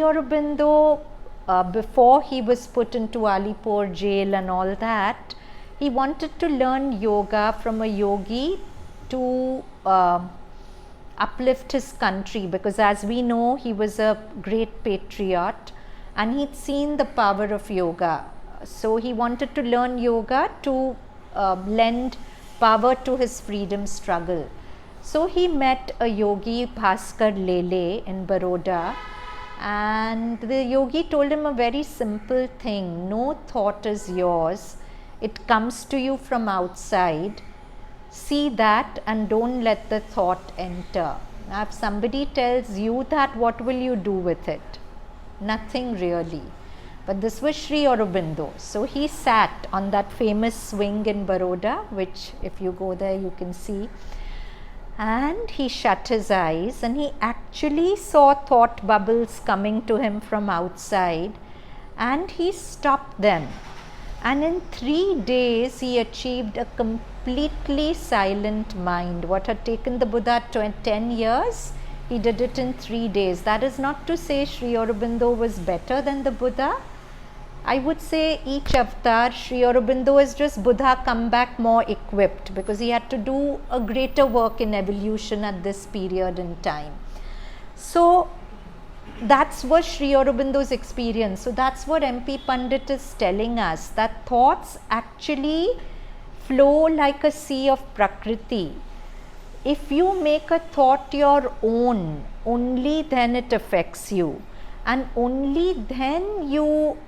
Aurobindo, before he was put into Alipur jail and all that, he wanted to learn yoga from a yogi to uplift his country, because as we know, he was a great patriot and he'd seen the power of yoga. So he wanted to learn yoga to lend power to his freedom struggle. So he met a yogi, Bhaskar Lele, in Baroda, and the yogi told him a very simple thing: no thought is yours, it comes to you from outside. See that and don't let the thought enter. Now if somebody tells you that, what will you do with it? Nothing really. But this was Sri Aurobindo. So he sat on that famous swing in Baroda, which if you go there you can see, and he shut his eyes and he actually saw thought bubbles coming to him from outside, and he stopped them. And in 3 days he achieved a completely silent mind. What had taken the Buddha 10 years, he did it in 3 days. That is not to say Sri Aurobindo was better than the Buddha. I would say each avatar, Sri Aurobindo is just Buddha come back more equipped, because he had to do a greater work in evolution at this period in time. So that's what Sri Aurobindo's experience. So that's what MP Pandit is telling us, that thoughts actually flow like a sea of Prakriti. If you make a thought your own, only then it affects you, and only then you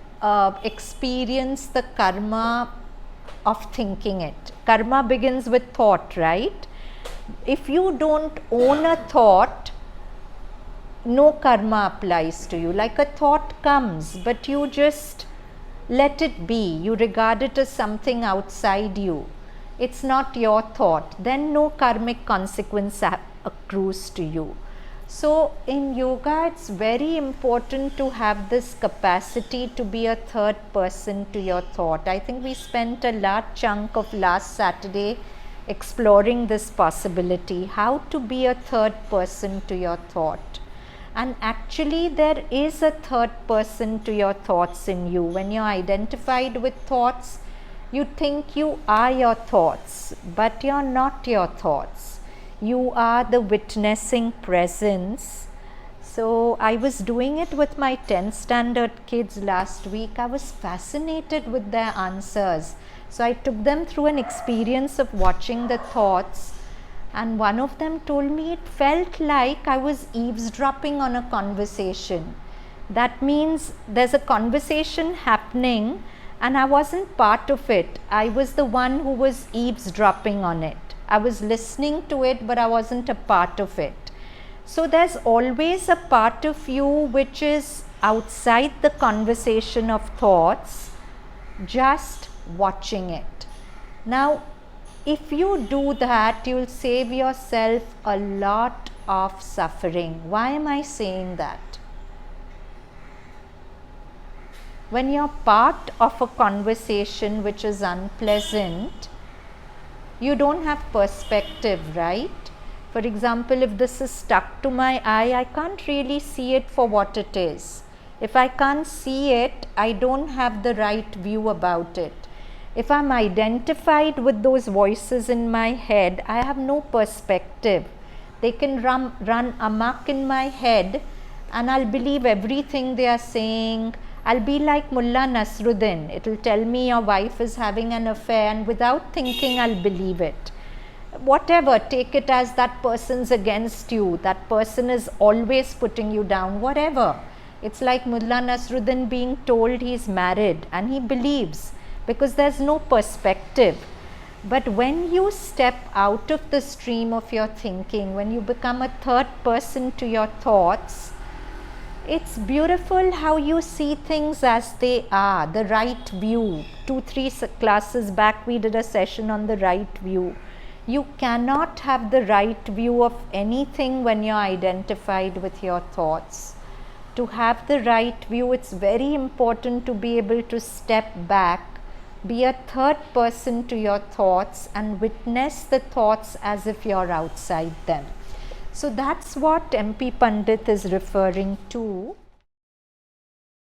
experience the karma of thinking it. Karma begins with thought, right? If you don't own a thought, no karma applies to you. Like a thought comes, but you just let it be. You regard it as something outside you. It's not your thought. Then no karmic consequence accrues to you. So in yoga, it's very important to have this capacity to be a third person to your thought. I think we spent a large chunk of last Saturday exploring this possibility, how to be a third person to your thought. And actually there is a third person to your thoughts in you. When you're identified with thoughts, you think you are your thoughts, but you're not your thoughts. You are the witnessing presence. So I was doing it with my 10th standard kids last week. I was fascinated with their answers. So I took them through an experience of watching the thoughts, and one of them told me it felt like I was eavesdropping on a conversation. That means there's a conversation happening and I wasn't part of it. I was the one who was eavesdropping on it. I was listening to it, but I wasn't a part of it. So there's always a part of you which is outside the conversation of thoughts, just watching it. Now, if you do that, you'll save yourself a lot of suffering. Why am I saying that? When you're part of a conversation which is unpleasant, you don't have perspective, right? For example, if this is stuck to my eye, I can't really see it for what it is. If I can't see it, I don't have the right view about it. If I'm identified with those voices in my head, I have no perspective. They can run amok in my head and I'll believe everything they are saying. I'll be like Mullah Nasruddin. It'll tell me your wife is having an affair, and without thinking I'll believe it. Whatever, take it as that person's against you, that person is always putting you down, whatever. It's like Mullah Nasruddin being told he's married and he believes, because there's no perspective. But when you step out of the stream of your thinking, when you become a third person to your thoughts, it's beautiful how you see things as they are, the right view. 2-3 classes back we did a session on the right view. You cannot have the right view of anything when you're identified with your thoughts. To have the right view, it's very important to be able to step back, be a third person to your thoughts and witness the thoughts as if you're outside them. So that's what MP Pandit is referring to.